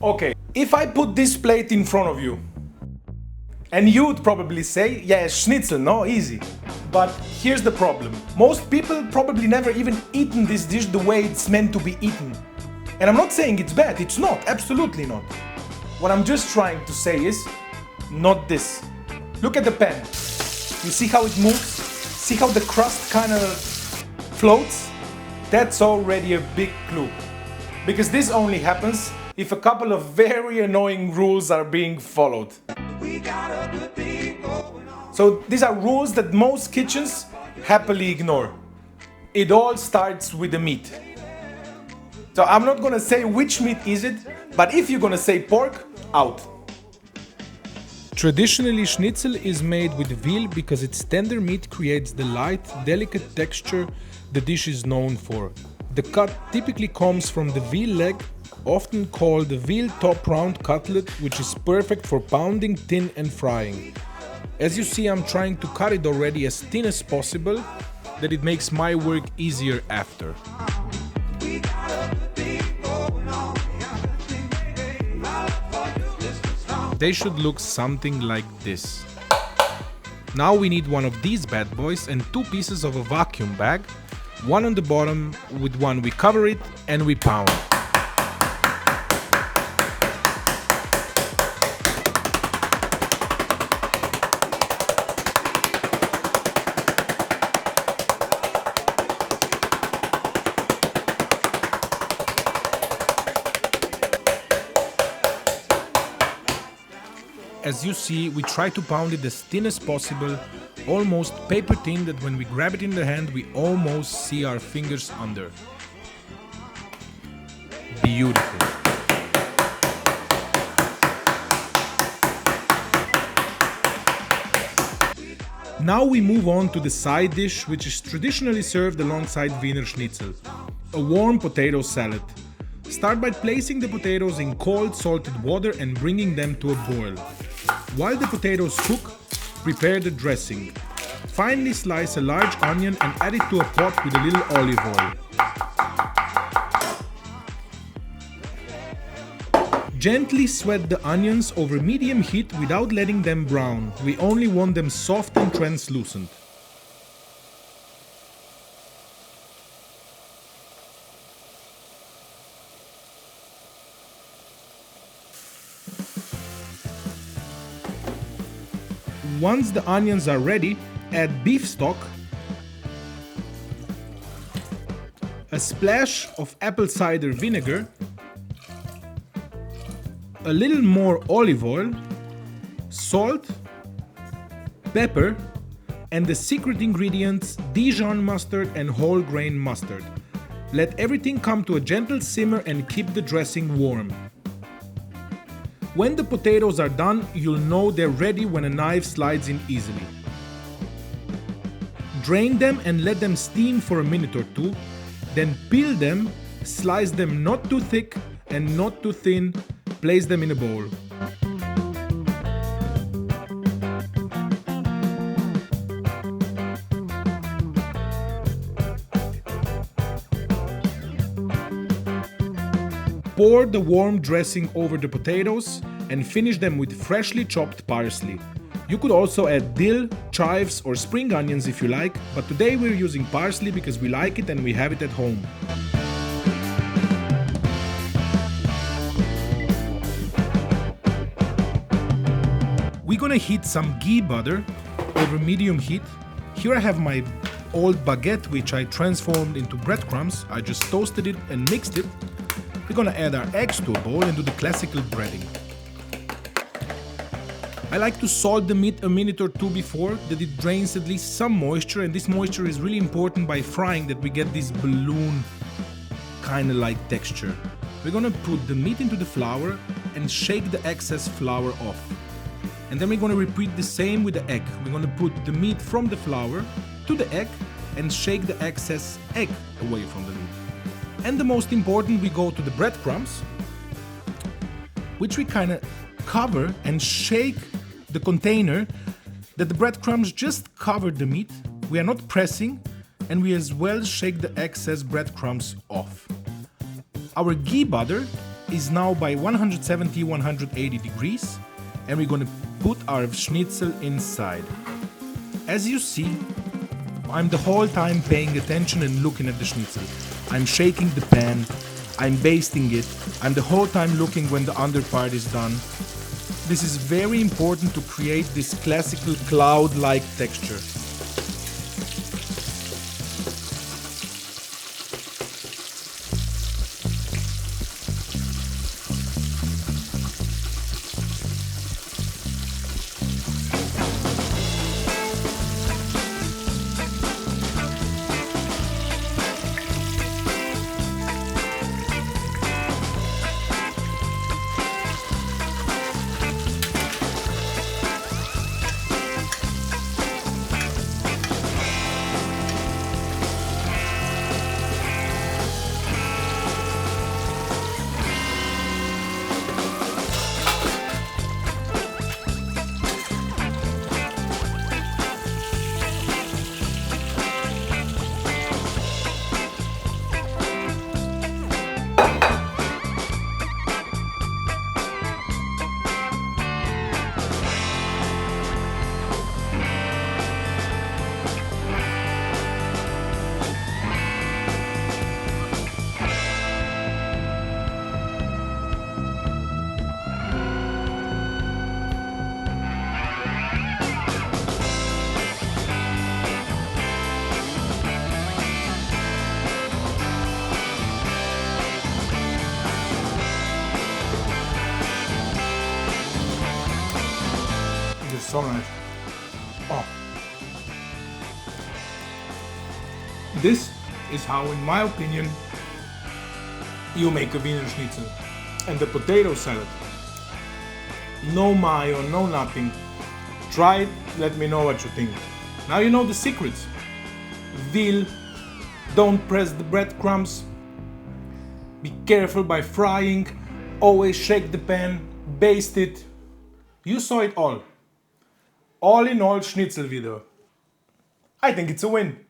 Okay, if I put this plate in front of you, and you'd probably say, yeah, schnitzel, no, easy. But here's the problem. Most people probably never even eaten this dish the way it's meant to be eaten. And I'm not saying it's bad, it's not, absolutely not. What I'm just trying to say is, not this. Look at the pan. You see how it moves? See how the crust kind of floats? That's already a big clue. Because this only happens if a couple of very annoying rules are being followed. So these are rules that most kitchens happily ignore. It all starts with the meat. So I'm not gonna say which meat is it, but if you're gonna say pork, out. Traditionally, schnitzel is made with veal because its tender meat creates the light, delicate texture the dish is known for. The cut typically comes from the veal leg, often called the veal top round cutlet, which is perfect for pounding thin and frying. As you see, I'm trying to cut it already as thin as possible, that it makes my work easier after. They should look something like this. Now we need one of these bad boys and 2 pieces of a vacuum bag, one on the bottom, with one we cover it and we pound. As you see, we try to pound it as thin as possible, almost paper thin, that when we grab it in the hand we almost see our fingers under. Beautiful. Now we move on to the side dish, which is traditionally served alongside Wiener Schnitzel, a warm potato salad. Start by placing the potatoes in cold salted water and bringing them to a boil. While the potatoes cook, prepare the dressing. Finely slice a large onion and add it to a pot with a little olive oil. Gently sweat the onions over medium heat without letting them brown. We only want them soft and translucent. Once the onions are ready, add beef stock, a splash of apple cider vinegar, a little more olive oil, salt, pepper, and the secret ingredients Dijon mustard and whole grain mustard. Let everything come to a gentle simmer and keep the dressing warm. When the potatoes are done, you'll know they're ready when a knife slides in easily. Drain them and let them steam for a minute or 2, then peel them, slice them not too thick and not too thin, place them in a bowl. Pour the warm dressing over the potatoes and finish them with freshly chopped parsley. You could also add dill, chives or spring onions if you like, but today we're using parsley because we like it and we have it at home. We're gonna heat some ghee butter over medium heat. Here I have my old baguette, which I transformed into breadcrumbs. I just toasted it and mixed it. We're gonna add our eggs to a bowl and do the classical breading. I like to salt the meat a minute or 2 before, that it drains at least some moisture, and this moisture is really important by frying, that we get this balloon kind of like texture. We're gonna put the meat into the flour and shake the excess flour off. And then we're gonna repeat the same with the egg. We're gonna put the meat from the flour to the egg and shake the excess egg away from the meat. And the most important, we go to the breadcrumbs, which we kind of cover and shake the container, that the breadcrumbs just cover the meat. We are not pressing, and we as well shake the excess breadcrumbs off. Our ghee butter is now by 170-180 degrees, and we're gonna put our schnitzel inside. As you see, I'm the whole time paying attention and looking at the schnitzel. I'm shaking the pan, I'm basting it, I'm the whole time looking when the under part is done. This is very important to create this classical cloud-like texture. So nice. Oh. This is how, in my opinion, you make a Wiener Schnitzel. And the potato salad. No mayo, no nothing. Try it, let me know what you think. Now you know the secrets. Veal, don't press the breadcrumbs. Be careful by frying. Always shake the pan, baste it. You saw it all. All in all, schnitzel video. I think it's a win.